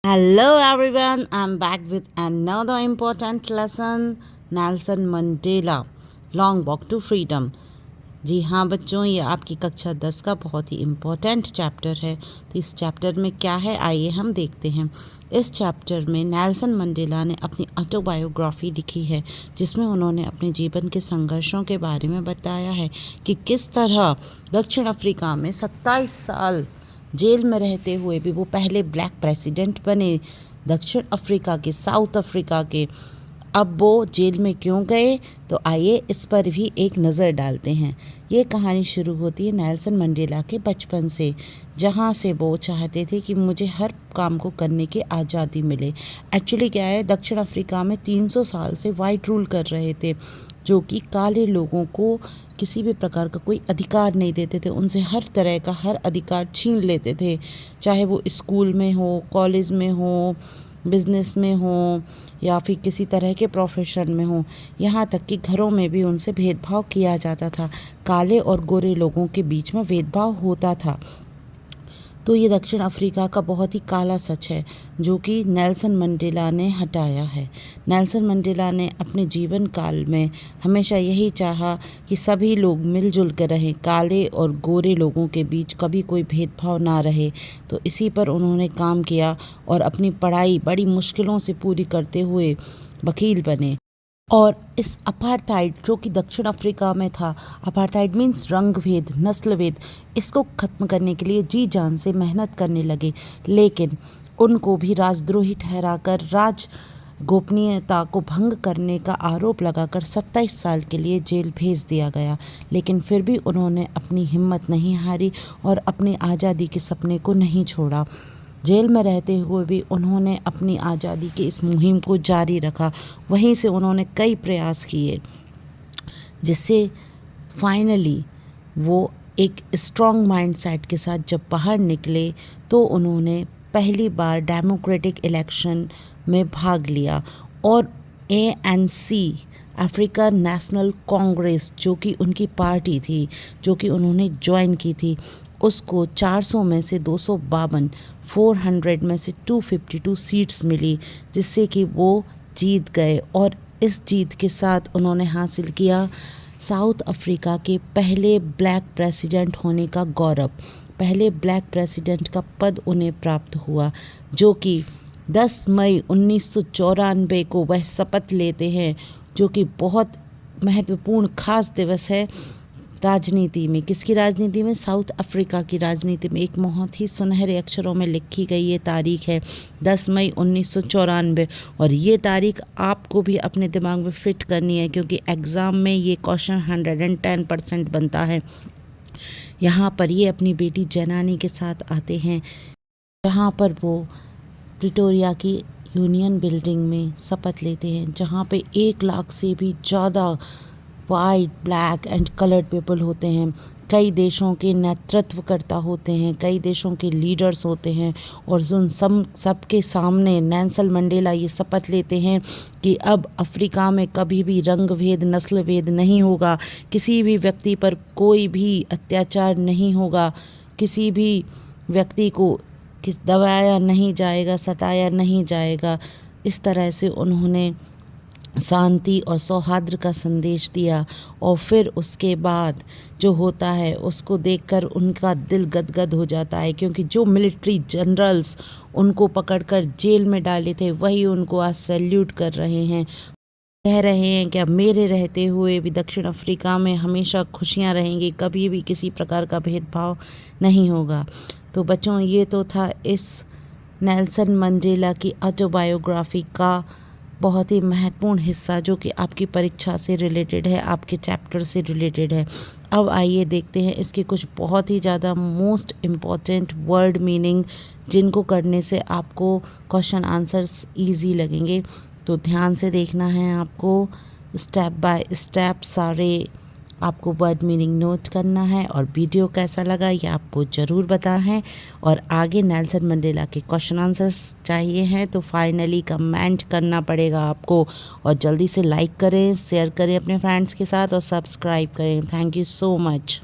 Hello everyone, I'm back with another important lesson. Nelson Mandela long walk to freedom. जी हाँ बच्चों, ये आपकी कक्षा 10 का बहुत ही इम्पोर्टेंट चैप्टर है। तो इस चैप्टर में क्या है, आइए हम देखते हैं। इस चैप्टर में नेल्सन मंडेला ने अपनी ऑटोबायोग्राफी लिखी है, जिसमें उन्होंने अपने जीवन के संघर्षों के बारे में बताया है कि किस तरह दक्षिण अफ्रीका में 27 साल जेल में रहते हुए भी वो पहले ब्लैक प्रेसिडेंट बने दक्षिण अफ्रीका के, साउथ अफ्रीका के। अब वो जेल में क्यों गए, तो आइए इस पर भी एक नज़र डालते हैं। ये कहानी शुरू होती है नेल्सन मंडेला के बचपन से, जहाँ से वो चाहते थे कि मुझे हर काम को करने की आज़ादी मिले। एक्चुअली क्या है, दक्षिण अफ्रीका में 300 साल से वाइट रूल कर रहे थे, जो कि काले लोगों को किसी भी प्रकार का कोई अधिकार नहीं देते थे। उनसे हर तरह का हर अधिकार छीन लेते थे, चाहे वो स्कूल में हो, कॉलेज में हो, बिज़नेस में हो, या फिर किसी तरह के प्रोफेशन में हो। यहाँ तक कि घरों में भी उनसे भेदभाव किया जाता था। काले और गोरे लोगों के बीच में भेदभाव होता था। तो ये दक्षिण अफ्रीका का बहुत ही काला सच है, जो कि नेल्सन मंडेला ने हटाया है। नेल्सन मंडेला ने अपने जीवन काल में हमेशा यही चाहा कि सभी लोग मिलजुल कर रहें, काले और गोरे लोगों के बीच कभी कोई भेदभाव ना रहे। तो इसी पर उन्होंने काम किया और अपनी पढ़ाई बड़ी मुश्किलों से पूरी करते हुए वकील बने। और इस अपार्थाइड जो कि दक्षिण अफ्रीका में था, अपार्थाइड मीन्स रंग भेद, नस्ल भेद, इसको ख़त्म करने के लिए जी जान से मेहनत करने लगे। लेकिन उनको भी राजद्रोही ठहराकर राज गोपनीयता को भंग करने का आरोप लगाकर 27 साल के लिए जेल भेज दिया गया। लेकिन फिर भी उन्होंने अपनी हिम्मत नहीं हारी और अपनी आज़ादी के सपने को नहीं छोड़ा। जेल में रहते हुए भी उन्होंने अपनी आज़ादी की इस मुहिम को जारी रखा। वहीं से उन्होंने कई प्रयास किए, जिससे फाइनली वो एक स्ट्रॉन्ग माइंडसेट के साथ जब बाहर निकले, तो उन्होंने पहली बार डेमोक्रेटिक इलेक्शन में भाग लिया और ANC अफ्रीकन नेशनल कांग्रेस, जो कि उनकी पार्टी थी, जो कि उन्होंने ज्वाइन की थी, उसको 400 में से 252, 400 में से 252 सीट्स मिली, जिससे कि वो जीत गए। और इस जीत के साथ उन्होंने हासिल किया साउथ अफ्रीका के पहले ब्लैक प्रेसिडेंट होने का गौरव। पहले ब्लैक प्रेसिडेंट का पद उन्हें प्राप्त हुआ, जो कि 10 मई 1994 को वह शपथ लेते हैं, जो कि बहुत महत्वपूर्ण खास दिवस है राजनीति में। किसकी राजनीति में? साउथ अफ्रीका की राजनीति में। एक बहुत ही सुनहरे अक्षरों में लिखी गई ये तारीख है 10 मई 1994। और ये तारीख आपको भी अपने दिमाग में फ़िट करनी है, क्योंकि एग्ज़ाम में ये क्वेश्चन 110% बनता है। यहाँ पर ये अपनी बेटी जैनानी के साथ आते हैं, जहाँ पर वो प्रिटोरिया की यूनियन बिल्डिंग में शपथ लेते हैं, जहाँ पे 1 लाख से भी ज़्यादा white, black and coloured people होते हैं। कई देशों के नेतृत्वकर्ता होते हैं, कई देशों के लीडर्स होते हैं, और उन सबके सामने नेल्सन मंडेला ये शपथ लेते हैं कि अब अफ्रीका में कभी भी रंग भेद, नस्ल भेद नहीं होगा, किसी भी व्यक्ति पर कोई भी अत्याचार नहीं होगा, किसी भी व्यक्ति को दबाया नहीं जाएगा, सताया नहीं जाएगा। इस तरह से उन्होंने शांति और सौहार्द का संदेश दिया। और फिर उसके बाद जो होता है उसको देखकर उनका दिल गदगद हो जाता है, क्योंकि जो मिलिट्री जनरल्स उनको पकड़कर जेल में डाले थे, वही उनको आज सैल्यूट कर रहे हैं, कह रहे हैं कि अब मेरे रहते हुए भी दक्षिण अफ्रीका में हमेशा खुशियां रहेंगी, कभी भी किसी प्रकार का भेदभाव नहीं होगा। तो बच्चों, ये तो था इस नेल्सन मंडेला की ऑटोबायोग्राफी का बहुत ही महत्वपूर्ण हिस्सा, जो कि आपकी परीक्षा से रिलेटेड है, आपके चैप्टर से रिलेटेड है। अब आइए देखते हैं इसके कुछ बहुत ही ज़्यादा मोस्ट इम्पॉर्टेंट वर्ड मीनिंग, जिनको करने से आपको क्वेश्चन आंसर्स इजी लगेंगे। तो ध्यान से देखना है आपको, स्टेप बाय स्टेप सारे आपको वर्ड मीनिंग नोट करना है। और वीडियो कैसा लगा ये आपको ज़रूर बताएं। और आगे नेल्सन मंडेला के क्वेश्चन आंसर्स चाहिए हैं तो फाइनली कमेंट करना पड़ेगा आपको। और जल्दी से लाइक करें, शेयर करें अपने फ्रेंड्स के साथ और सब्सक्राइब करें। Thank you so much.